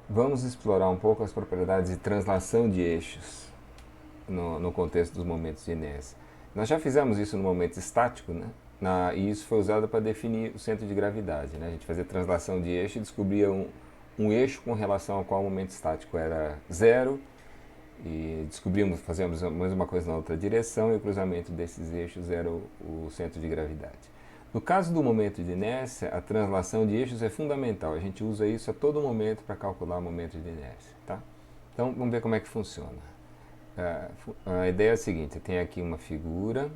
Vamos explorar um pouco as propriedades de translação de eixos no contexto dos momentos de inércia. Nós já fizemos isso no momento estático, né? E isso foi usado para definir o centro de gravidade. Né? A gente fazia translação de eixo e descobria um eixo com relação ao qual o momento estático era zero, e descobrimos, fazemos a mesma coisa na outra direção, e o cruzamento desses eixos era o centro de gravidade. No caso do momento de inércia, a translação de eixos é fundamental. A gente usa isso a todo momento para calcular o momento de inércia. Tá? Então, vamos ver como é que funciona. A ideia é a seguinte: tem aqui uma figura.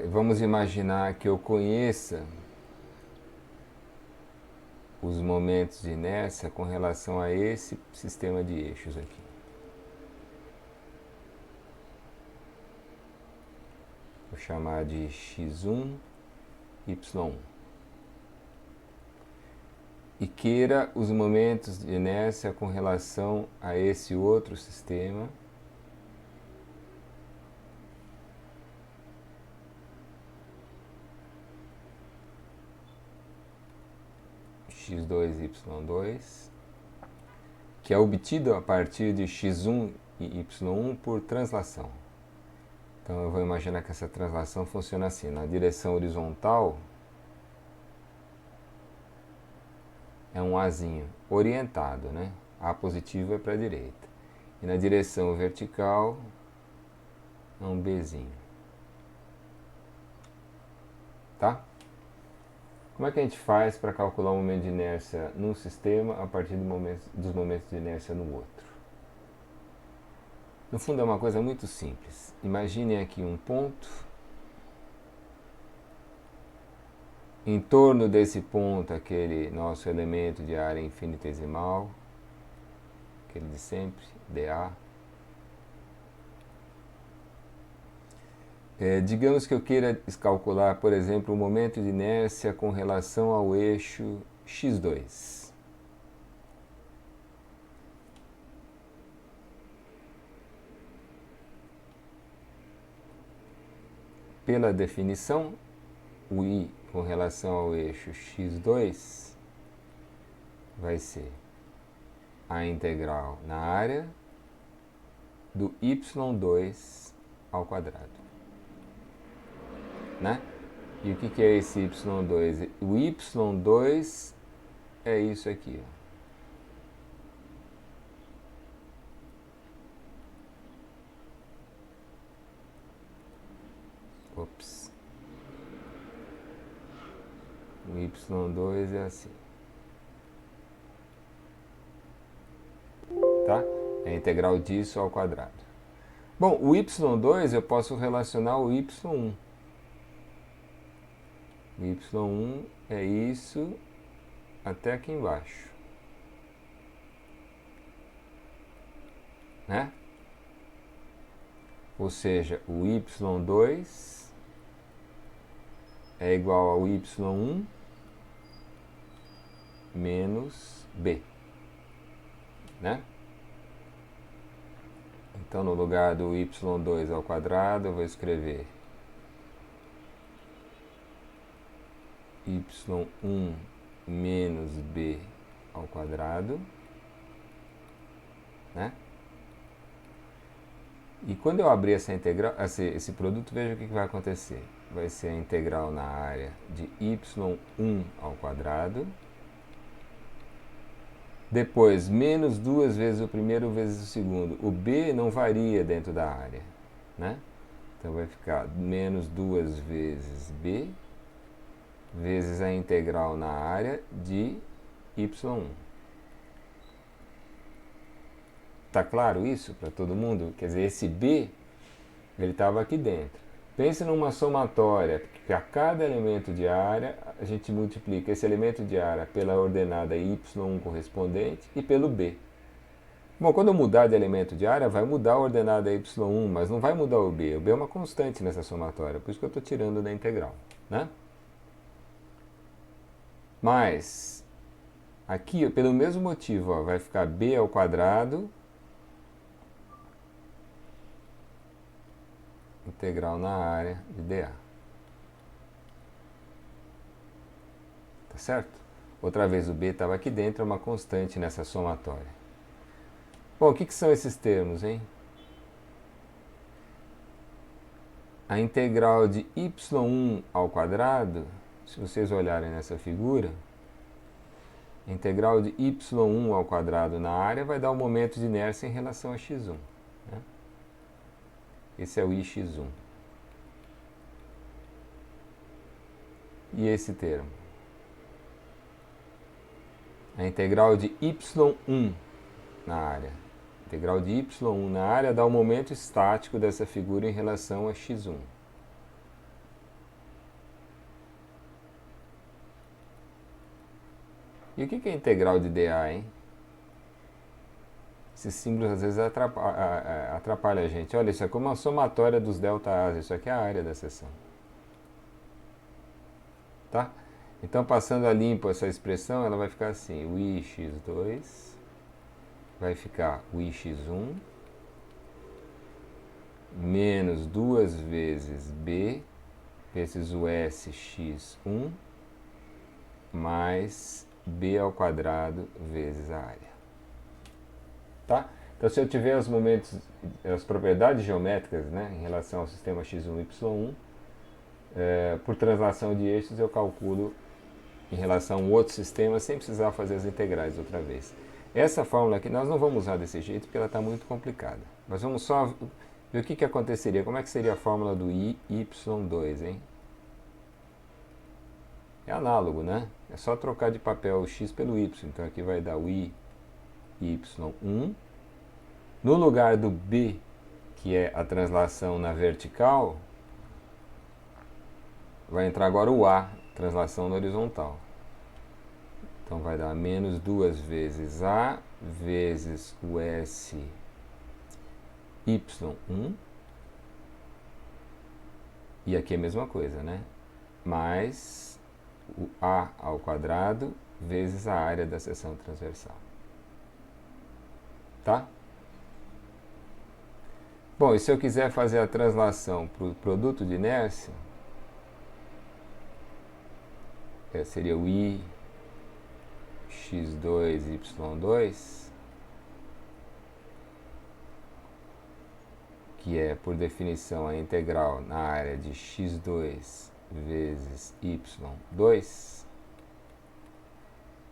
Vamos imaginar que eu conheça os momentos de inércia com relação a esse sistema de eixos aqui. Vou chamar de x1, y1. E queira os momentos de inércia com relação a esse outro sistema. x2, y2, que é obtido a partir de x1 e y1 por translação. Então eu vou imaginar que essa translação funciona assim: na direção horizontal é um Azinho orientado, né? A positivo é para a direita. E na direção vertical é um Bzinho. Tá? Como é que a gente faz para calcular o momento de inércia num sistema a partir dos momentos de inércia no outro? No fundo é uma coisa muito simples. Imaginem aqui um ponto. Em torno desse ponto, aquele nosso elemento de área infinitesimal, aquele de sempre, dA. Digamos que eu queira calcular, por exemplo, o momento de inércia com relação ao eixo x2. Pela definição, o i com relação ao eixo x2 vai ser a integral na área do y2 ao quadrado. Né? E o que é esse y2? O y2 é isso aqui. Ó. Ops. O y2 é assim. Tá? É a integral disso ao quadrado. Bom, o y2 eu posso relacionar o y1. O y1 é isso até aqui embaixo. Né? Ou seja, o y2 é igual ao y1 menos b. Né? Então, no lugar do y2 ao quadrado, eu vou escrever y1 menos b ao quadrado. Né? E quando eu abrir essa integral, esse produto, veja o que vai acontecer. Vai ser a integral na área de y1 ao quadrado. Depois, menos duas vezes o primeiro vezes o segundo. O b não varia dentro da área. Né? Então vai ficar menos duas vezes b vezes a integral na área de y1. Tá claro isso para todo mundo? Quer dizer, esse b, ele estava aqui dentro. Pense numa somatória, que a cada elemento de área, a gente multiplica esse elemento de área pela ordenada y1 correspondente e pelo b. Bom, quando eu mudar de elemento de área, vai mudar a ordenada y1, mas não vai mudar o b. O b é uma constante nessa somatória, por isso que eu estou tirando da integral. Né? Mas, aqui, pelo mesmo motivo, ó, vai ficar b ao quadrado integral na área de dA. Tá certo? Outra vez o b estava aqui dentro, é uma constante nessa somatória. Bom, o que são esses termos, hein? A integral de y1 ao quadrado, se vocês olharem nessa figura, a integral de y1 ao quadrado na área vai dar o momento de inércia em relação a x1. Né? Esse é o ix1. E esse termo? A integral de y1 na área. A integral de y1 na área dá o momento estático dessa figura em relação a x1. E o que é integral de dA, hein? Esses símbolos às vezes atrapalham a gente. Olha, isso é como uma somatória dos ΔAs, isso aqui é a área da seção. Tá? Então, passando a limpo essa expressão, ela vai ficar assim, o ix2 vai ficar o ix1 menos 2 vezes b vezes o sx1 mais b ao quadrado vezes a área. Tá? Então, se eu tiver os momentos, as propriedades geométricas, né, em relação ao sistema x1 e y1, por translação de eixos eu calculo em relação a um outro sistema sem precisar fazer as integrais outra vez. Essa fórmula aqui nós não vamos usar desse jeito porque ela está muito complicada. Mas vamos só ver o que aconteceria. Como é que seria a fórmula do y2, hein? É análogo, né? É só trocar de papel o x pelo y. Então aqui vai dar o y1. No lugar do b, que é a translação na vertical, vai entrar agora o a, translação na horizontal. Então vai dar menos 2 vezes a vezes o sy1. E aqui é a mesma coisa, né? Mais o a ao quadrado vezes a área da seção transversal. Tá? Bom, e se eu quiser fazer a translação para o produto de inércia, seria o i x2, y2, que é, por definição, a integral na área de x2 vezes y2.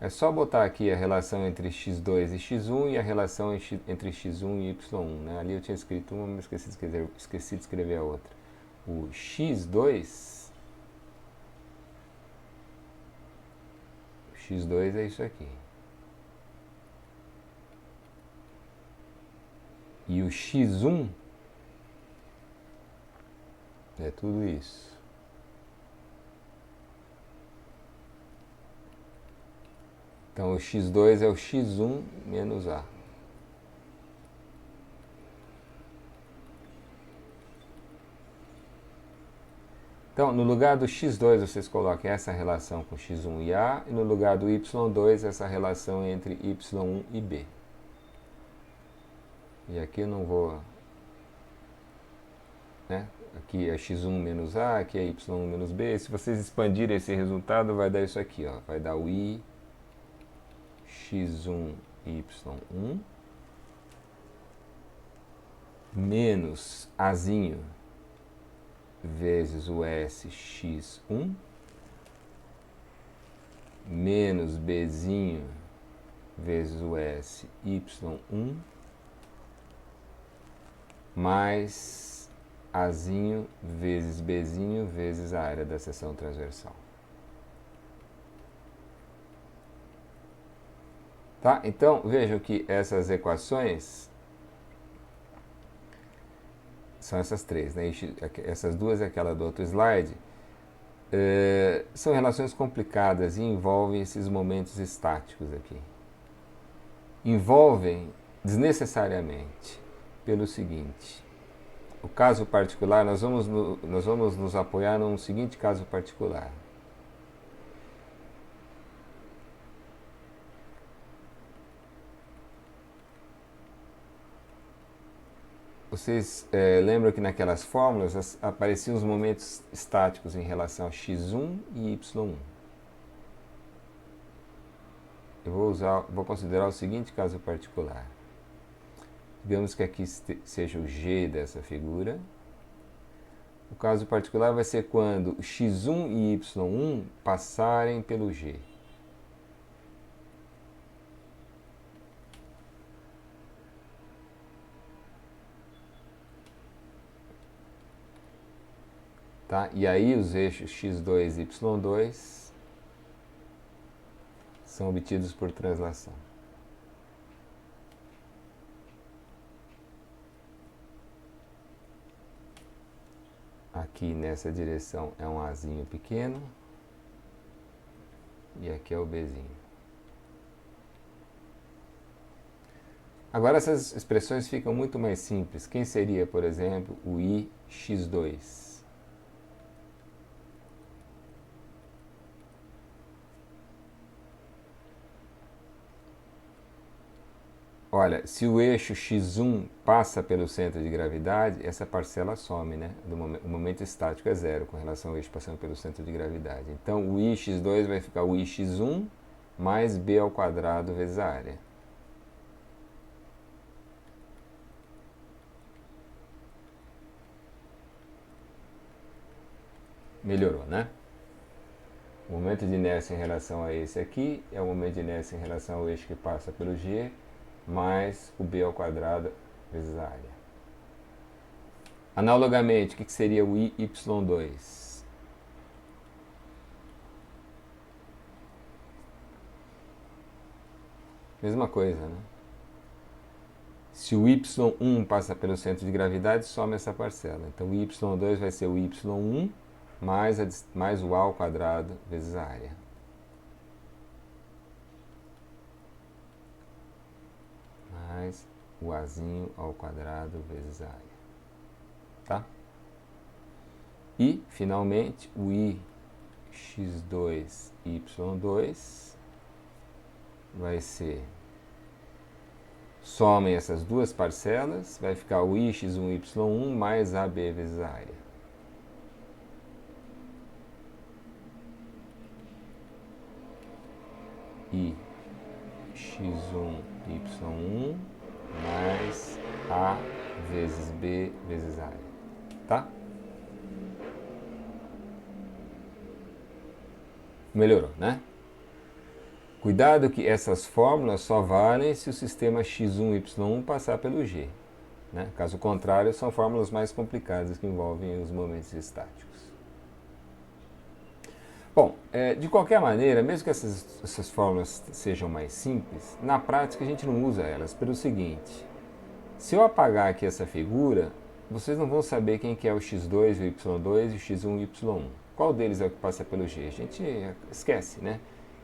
É só botar aqui a relação entre x2 e x1 e a relação entre x1 e y1. Né? Ali eu tinha escrito uma, mas esqueci de escrever a outra. O x2 é isso aqui. E o x1 é tudo isso. Então, o x2 é o x1 menos a. Então, no lugar do x2, vocês coloquem essa relação com x1 e a, e no lugar do y2, essa relação entre y1 e b. E aqui eu não vou... né? Aqui é x1 menos a, aqui é y1 menos b. Se vocês expandirem esse resultado, vai dar isso aqui, ó. Vai dar o i x1 y1 menos azinho vezes o sx1 menos bzinho vezes o sy1 mais azinho vezes bzinho vezes a área da seção transversal. Tá? Então, vejam que essas equações são essas três, né? Essas duas e aquela do outro slide, são relações complicadas e envolvem esses momentos estáticos aqui. Envolvem desnecessariamente pelo seguinte: o caso particular, nós vamos nos apoiar num seguinte caso particular. Vocês lembram que naquelas fórmulas apareciam os momentos estáticos em relação a x1 e y1. Eu vou considerar o seguinte caso particular. Digamos que aqui seja o G dessa figura. O caso particular vai ser quando x1 e y1 passarem pelo G. Tá? E aí os eixos x2 e y2 são obtidos por translação. Aqui nessa direção é um Azinho pequeno e aqui é o Bzinho. Agora essas expressões ficam muito mais simples. Quem seria, por exemplo, o Ix2? Olha, se o eixo x1 passa pelo centro de gravidade, essa parcela some, né? O momento estático é zero com relação ao eixo passando pelo centro de gravidade. Então, o ix2 vai ficar o ix1 mais b ao quadrado vezes a área. Melhorou, né? O momento de inércia em relação a esse aqui é o momento de inércia em relação ao eixo que passa pelo G, mais o b ao quadrado vezes a área. Analogamente, o que seria o y2? Mesma coisa, né? Se o y1 passa pelo centro de gravidade, some essa parcela. Então o y2 vai ser o y1 mais o a ao quadrado vezes a área. Mais o azinho ao quadrado vezes a área. Tá? E, finalmente, o ix2 y2 vai ser, somem essas duas parcelas, vai ficar o ix1 y1 mais ab vezes a área. I x1 y1 mais a vezes b vezes a área. Tá? Melhorou, né? Cuidado que essas fórmulas só valem se o sistema x1 y1 passar pelo G. Né? Caso contrário, são fórmulas mais complicadas que envolvem os momentos estáticos. Bom, de qualquer maneira, mesmo que essas fórmulas sejam mais simples, na prática a gente não usa elas pelo seguinte: se eu apagar aqui essa figura, vocês não vão saber quem que é o x2, o y2 e o x1 e o y1. Qual deles é o que passa pelo G? A gente esquece, né?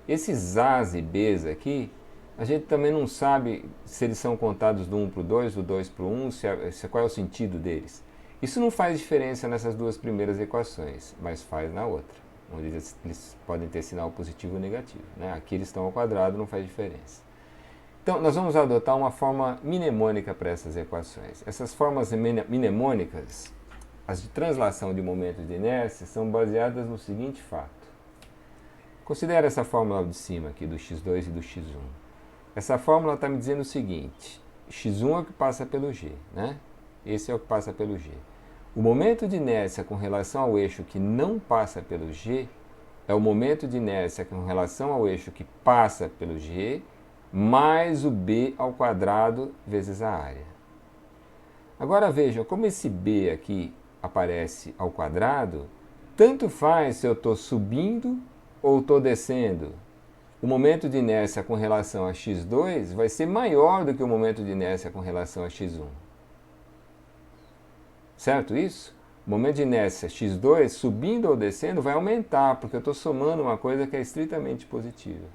Esses A's e B's aqui, a gente também não sabe se eles são contados do 1 para o 2, do 2 para o 1, qual é o sentido deles. Isso não faz diferença nessas duas primeiras equações, mas faz na outra, onde eles podem ter sinal positivo ou negativo. Né? Aqui eles estão ao quadrado, não faz diferença. Então, nós vamos adotar uma forma mnemônica para essas equações. Essas formas mnemônicas, as de translação de momentos de inércia, são baseadas no seguinte fato. Considere essa fórmula de cima aqui, do x2 e do x1. Essa fórmula está me dizendo o seguinte: x1 é o que passa pelo G, né? Esse é o que passa pelo G. O momento de inércia com relação ao eixo que não passa pelo G é o momento de inércia com relação ao eixo que passa pelo G mais o b ao quadrado vezes a área. Agora vejam, como esse b aqui aparece ao quadrado, tanto faz se eu estou subindo ou estou descendo. O momento de inércia com relação a x2 vai ser maior do que o momento de inércia com relação a x1. Certo isso? O momento de inércia x2, subindo ou descendo, vai aumentar, porque eu estou somando uma coisa que é estritamente positiva.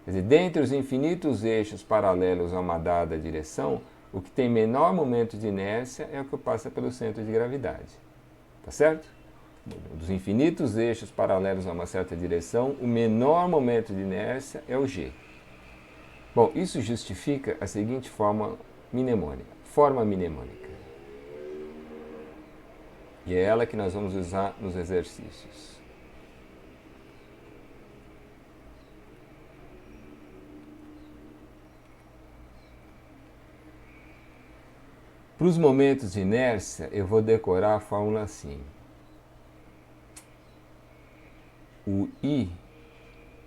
Quer dizer, dentre os infinitos eixos paralelos a uma dada direção, o que tem menor momento de inércia é o que passa pelo centro de gravidade. Tá certo? Dos infinitos eixos paralelos a uma certa direção, o menor momento de inércia é o G. Bom, isso justifica a seguinte forma mnemônica. E é ela que nós vamos usar nos exercícios. Para os momentos de inércia, eu vou decorar a fórmula assim. O I,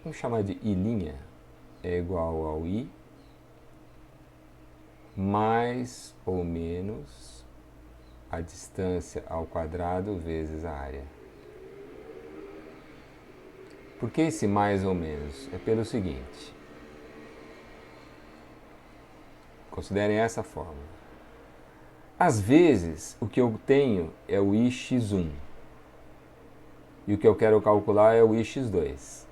vamos chamar de I', é igual ao I mais ou menos a distância ao quadrado vezes a área. Por que esse mais ou menos? É pelo seguinte. Considerem essa fórmula. Às vezes, o que eu tenho é o ix1 e o que eu quero calcular é o ix2.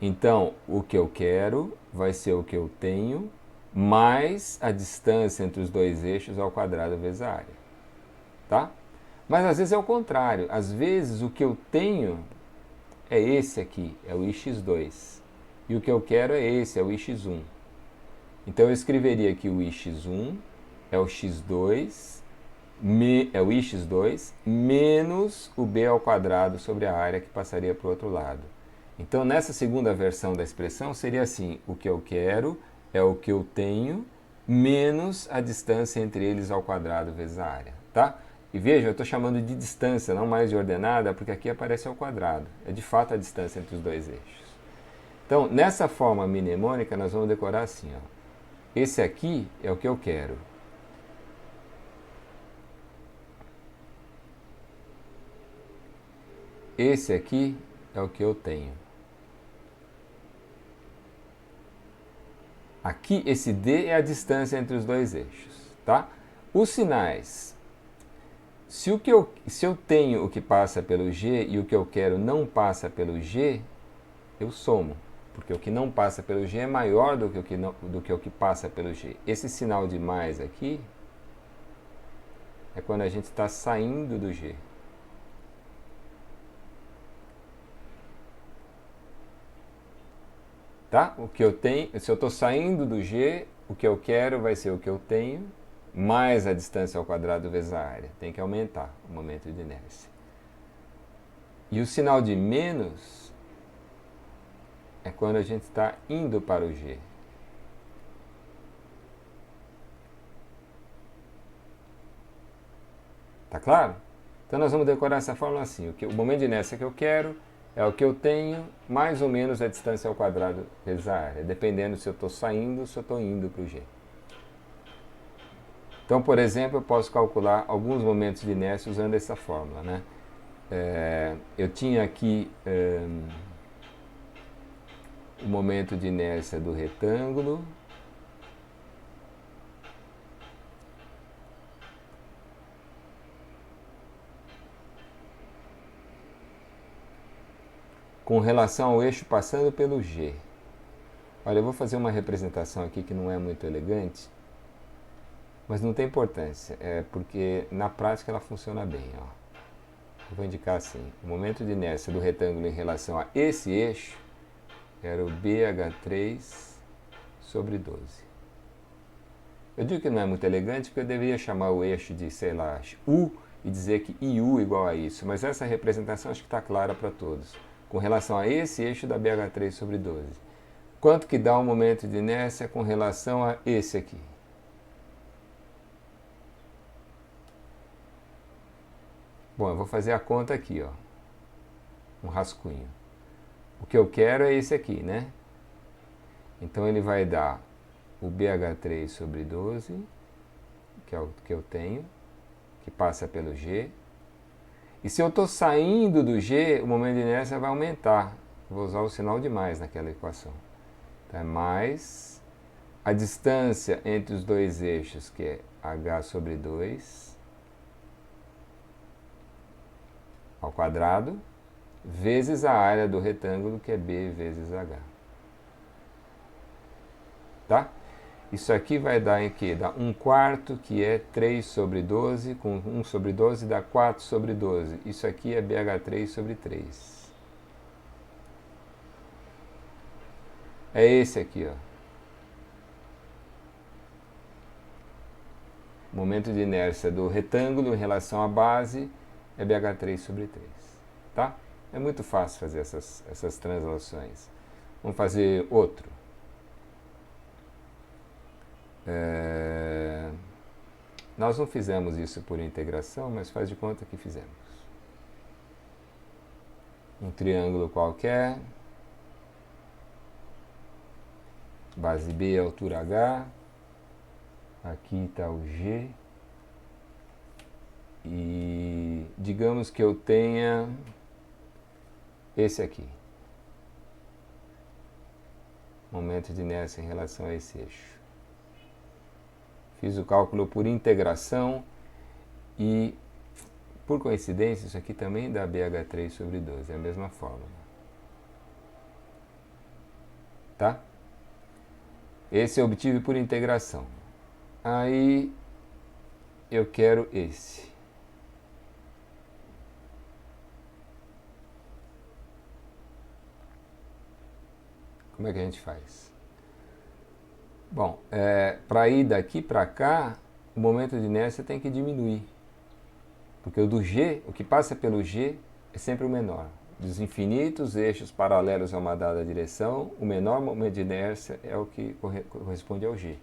Então, o que eu quero vai ser o que eu tenho mais a distância entre os dois eixos ao quadrado vezes a área. Tá? Mas às vezes é o contrário. Às vezes o que eu tenho é esse aqui, é o ix2. E o que eu quero é esse, é o ix1. Então eu escreveria aqui o ix1 é o x2, é o ix2 menos o b ao quadrado sobre a área que passaria para o outro lado. Então nessa segunda versão da expressão seria assim, o que eu quero é o que eu tenho menos a distância entre eles ao quadrado vezes a área, tá? E veja, eu estou chamando de distância, não mais de ordenada, porque aqui aparece ao quadrado. É de fato a distância entre os dois eixos. Então, nessa forma mnemônica, nós vamos decorar assim, ó. Esse aqui é o que eu quero. Esse aqui é o que eu tenho. Aqui, esse D é a distância entre os dois eixos, tá? Os sinais. Se eu tenho o que passa pelo G e o que eu quero não passa pelo G, eu somo. Porque o que não passa pelo G é maior do que o que passa pelo G. Esse sinal de mais aqui é quando a gente está saindo do G. Tá? O que eu tenho, se eu estou saindo do G, o que eu quero vai ser o que eu tenho, mais a distância ao quadrado vezes a área. Tem que aumentar o momento de inércia. E o sinal de menos é quando a gente está indo para o G. Tá claro? Então nós vamos decorar essa fórmula assim. O momento de inércia que eu quero é o que eu tenho, mais ou menos a distância ao quadrado vezes a área, dependendo se eu estou saindo ou se eu estou indo para o G. Então, por exemplo, eu posso calcular alguns momentos de inércia usando essa fórmula, né? Eu tinha aqui o momento de inércia do retângulo, com relação ao eixo passando pelo G. Olha, eu vou fazer uma representação aqui que não é muito elegante, mas não tem importância, porque na prática ela funciona bem. Ó. Eu vou indicar assim, o momento de inércia do retângulo em relação a esse eixo era o BH3 sobre 12. Eu digo que não é muito elegante porque eu deveria chamar o eixo de, sei lá, U e dizer que IU igual a isso, mas essa representação acho que está clara para todos. Com relação a esse eixo da BH3 sobre 12. Quanto que dá o momento de inércia com relação a esse aqui? Bom, eu vou fazer a conta aqui, ó. Um rascunho. O que eu quero é esse aqui, né? Então ele vai dar o BH3 sobre 12, que é o que eu tenho, que passa pelo G. E se eu estou saindo do G, o momento de inércia vai aumentar. Vou usar o sinal de mais naquela equação. Então é mais a distância entre os dois eixos, que é h sobre 2, ao quadrado, vezes a área do retângulo, que é b vezes h. Tá? Isso aqui vai dar em que? Dá 1/4, que é 3 sobre 12, com 1 sobre 12 dá 4 sobre 12. Isso aqui é BH3 sobre 3. É esse aqui, ó. Momento de inércia do retângulo em relação à base é BH3 sobre 3. Tá? É muito fácil fazer essas translações. Vamos fazer outro. Nós não fizemos isso por integração, mas faz de conta que fizemos. Um triângulo qualquer, base B, altura H, aqui está o G, e digamos que eu tenha esse aqui, momento de inércia em relação a esse eixo. Fiz o cálculo por integração e, por coincidência, isso aqui também dá BH3 sobre 12, é a mesma fórmula. Tá? Esse eu obtive por integração. Aí eu quero esse. Como é que a gente faz? Bom, para ir daqui para cá, o momento de inércia tem que diminuir. Porque o do G, o que passa pelo G, é sempre o menor. Dos infinitos eixos paralelos a uma dada direção, o menor momento de inércia é o que corresponde ao G.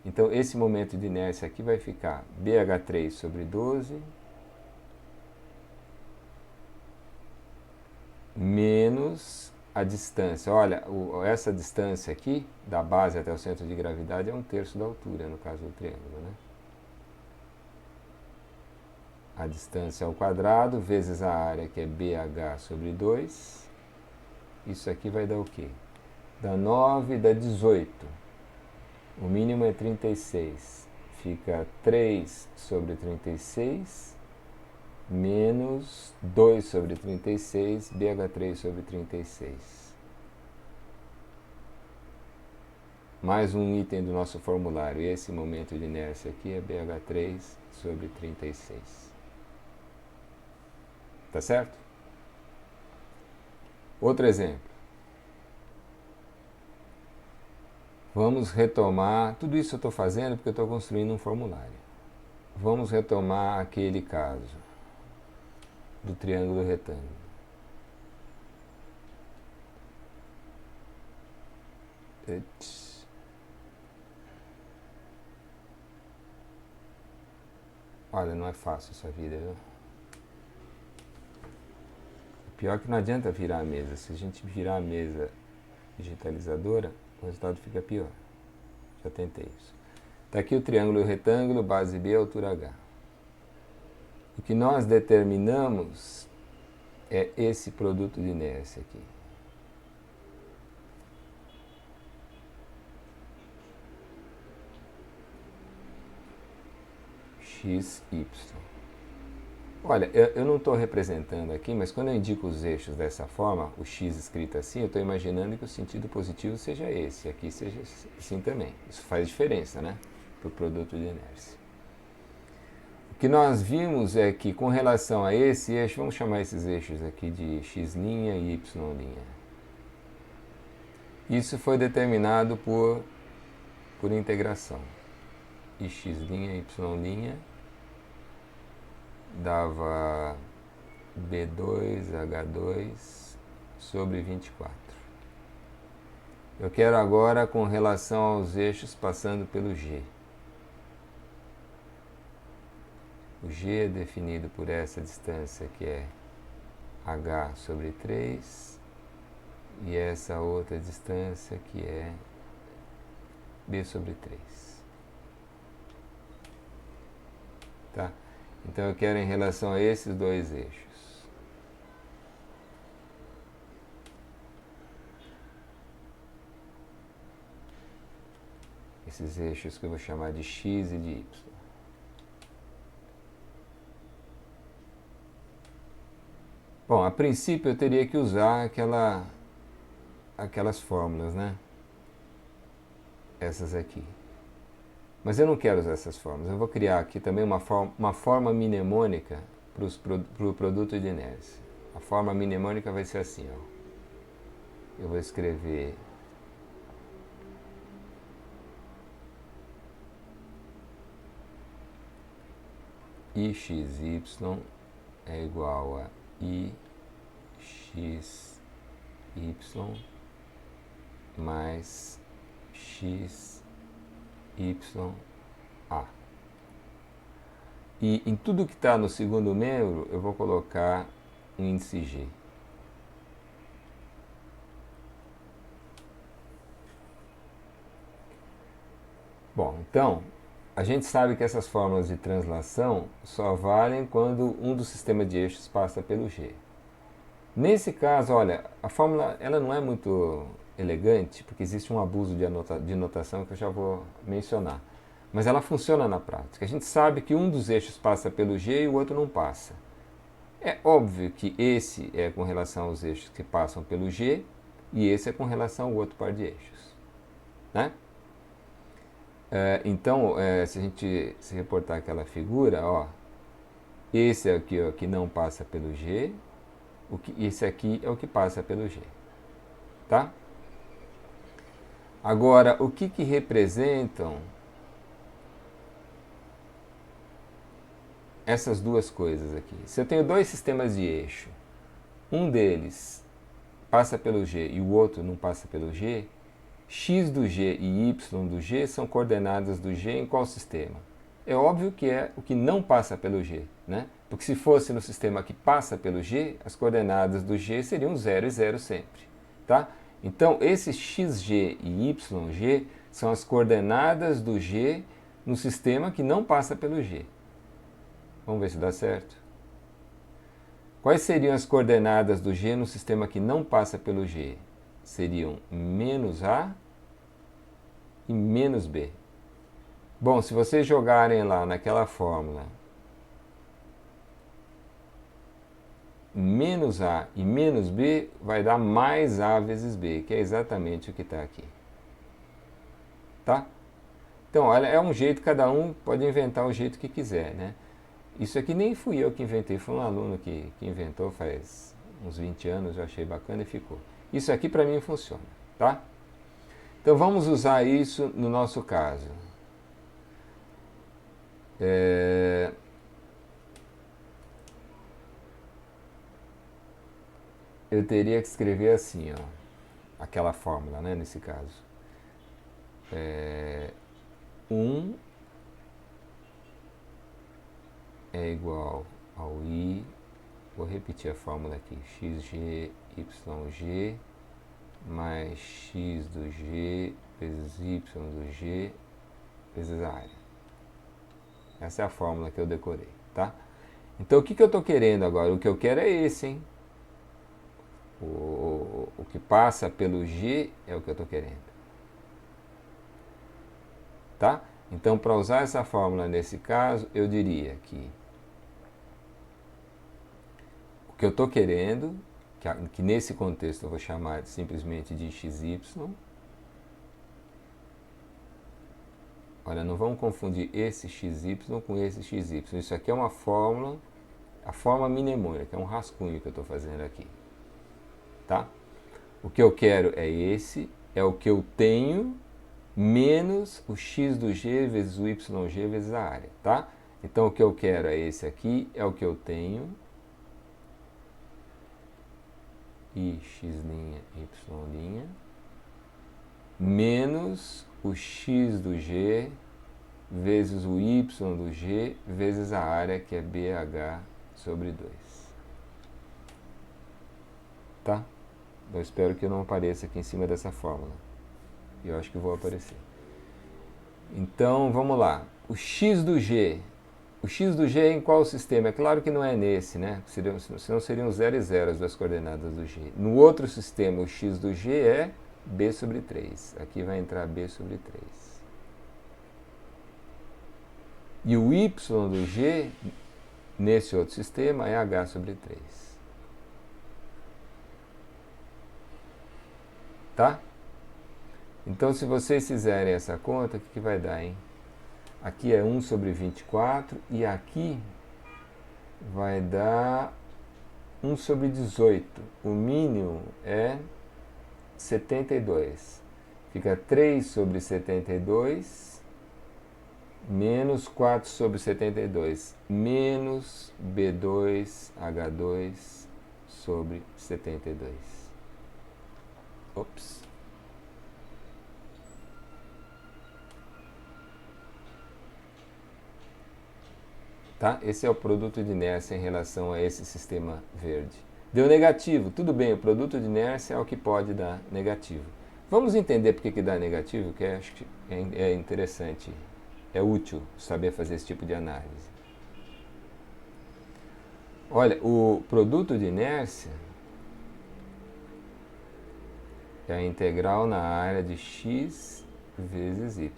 Então, esse momento de inércia aqui vai ficar BH3 sobre 12 menos a distância. Olha, essa distância aqui, da base até o centro de gravidade, é 1/3 da altura, no caso do triângulo, né? A distância ao quadrado vezes a área, que é BH sobre 2. Isso aqui vai dar o quê? Dá 9, dá 18. O mínimo é 36. Fica 3 sobre 36 menos 2 sobre 36, BH3 sobre 36. Mais um item do nosso formulário. Esse momento de inércia aqui é BH3 sobre 36. Tá certo? Outro exemplo. Vamos retomar, tudo isso eu estou fazendo porque eu estou construindo um formulário. Vamos retomar aquele caso do triângulo retângulo. Olha, não é fácil essa vida, viu? Pior que não adianta virar a mesa. Se a gente virar a mesa digitalizadora, o resultado fica pior. Já tentei isso. Está aqui o triângulo e o retângulo, base B, altura H. O que nós determinamos é esse produto de inércia aqui. X, Y. Olha, eu não estou representando aqui, mas quando eu indico os eixos dessa forma, o X escrito assim, eu estou imaginando que o sentido positivo seja esse, aqui seja assim também. Isso faz diferença, né? Para o produto de inércia. O que nós vimos é que com relação a esse eixo, vamos chamar esses eixos aqui de X' e Y'. Isso foi determinado por integração. E X', Y' dava B2H2 sobre 24. Eu quero agora com relação aos eixos passando pelo G. O G é definido por essa distância que é H sobre 3 e essa outra distância que é B sobre 3. Tá? Então eu quero em relação a esses dois eixos. Esses eixos que eu vou chamar de X e de Y. Bom, a princípio eu teria que usar aquelas fórmulas, né? Essas aqui. Mas eu não quero usar essas fórmulas. Eu vou criar aqui também uma forma mnemônica para o produto de inércia. A forma mnemônica vai ser assim, ó. Eu vou escrever IXY é igual a I, X, Y mais X, Y, A. E em tudo que está no segundo membro, eu vou colocar um índice G. Bom, então, a gente sabe que essas fórmulas de translação só valem quando um dos sistemas de eixos passa pelo G. Nesse caso, olha, a fórmula ela não é muito elegante, porque existe um abuso de notação que eu já vou mencionar. Mas ela funciona na prática. A gente sabe que um dos eixos passa pelo G e o outro não passa. É óbvio que esse é com relação aos eixos que passam pelo G e esse é com relação ao outro par de eixos, né? Então, se a gente se reportar aquela figura, ó, esse aqui ó, que não passa pelo G, esse aqui é o que passa pelo G, tá? Agora, o que representam essas duas coisas aqui? Se eu tenho dois sistemas de eixo, um deles passa pelo G e o outro não passa pelo G, x do G e y do G são coordenadas do G em qual sistema? É óbvio que é o que não passa pelo G, né? Porque se fosse no sistema que passa pelo G, as coordenadas do G seriam 0 e 0 sempre, tá? Então, esses xg e yg são as coordenadas do G no sistema que não passa pelo G. Vamos ver se dá certo. Quais seriam as coordenadas do G no sistema que não passa pelo G? Seriam menos A e menos B. Bom, se vocês jogarem lá naquela fórmula menos A e menos B, vai dar mais A vezes B, que é exatamente o que está aqui. Tá? Então, olha, é um jeito, cada um pode inventar o jeito que quiser, né? Isso aqui nem fui eu que inventei, foi um aluno que inventou faz uns 20 anos, eu achei bacana e ficou. Isso aqui para mim funciona, tá? Então vamos usar isso no nosso caso. Eu teria que escrever assim, ó, aquela fórmula, né, nesse caso. 1 é igual ao I, vou repetir a fórmula aqui, xg, yg, mais x do G vezes y do G vezes a área. Essa é a fórmula que eu decorei, tá? Então o que eu estou querendo agora? O que eu quero é esse, hein? O que passa pelo G é o que eu estou querendo. Tá? Então, para usar essa fórmula nesse caso, eu diria que o que eu estou querendo, que nesse contexto eu vou chamar simplesmente de xy. Olha, não vamos confundir esse xy com esse xy. Isso aqui é uma fórmula, a forma mnemônica, é um rascunho que eu estou fazendo aqui. Tá? O que eu quero é esse, é o que eu tenho, menos o x do G vezes o yg vezes a área, tá? Então o que eu quero é esse aqui, é o que eu tenho, i x', y', menos o x do G vezes o y do G vezes a área, que é BH sobre 2. Tá? Eu espero que eu não apareça aqui em cima dessa fórmula. Eu acho que vou aparecer. Então, vamos lá. O x do G. O x do G é em qual sistema? É claro que não é nesse, né? Senão seriam 0 e 0 as duas coordenadas do G. No outro sistema, o x do G é B sobre 3. Aqui vai entrar B sobre 3. E o y do G, nesse outro sistema, é H sobre 3. Tá? Então, se vocês fizerem essa conta, o que vai dar, hein? Aqui é 1 sobre 24 e aqui vai dar 1 sobre 18. O mínimo é 72. Fica 3 sobre 72 menos 4 sobre 72, menos B2H2 sobre 72. Ops. Tá? Esse é o produto de inércia em relação a esse sistema verde. Deu negativo, tudo bem, o produto de inércia é o que pode dar negativo. Vamos entender por que dá negativo, que acho que é interessante, é útil saber fazer esse tipo de análise. Olha, o produto de inércia é a integral na área de x vezes y.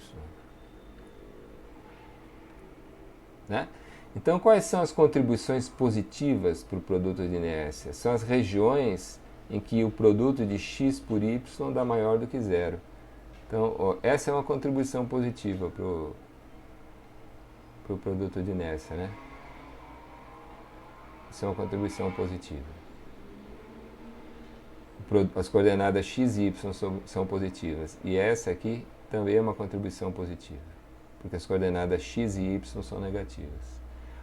Né? Então, quais são as contribuições positivas para o produto de inércia? São as regiões em que o produto de x por y dá maior do que zero. Então, essa é uma contribuição positiva para o produto de inércia, né? Isso é uma contribuição positiva. As coordenadas x e y são positivas. E essa aqui também é uma contribuição positiva, porque as coordenadas x e y são negativas.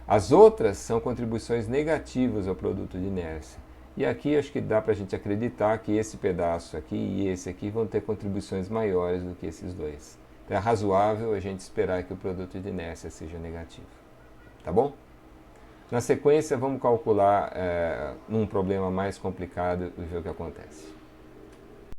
As outras são contribuições negativas ao produto de inércia. E aqui acho que dá para a gente acreditar que esse pedaço aqui e esse aqui vão ter contribuições maiores do que esses dois. Então é razoável a gente esperar que o produto de inércia seja negativo. Tá bom? Na sequência, vamos calcular num problema mais complicado e ver o que acontece.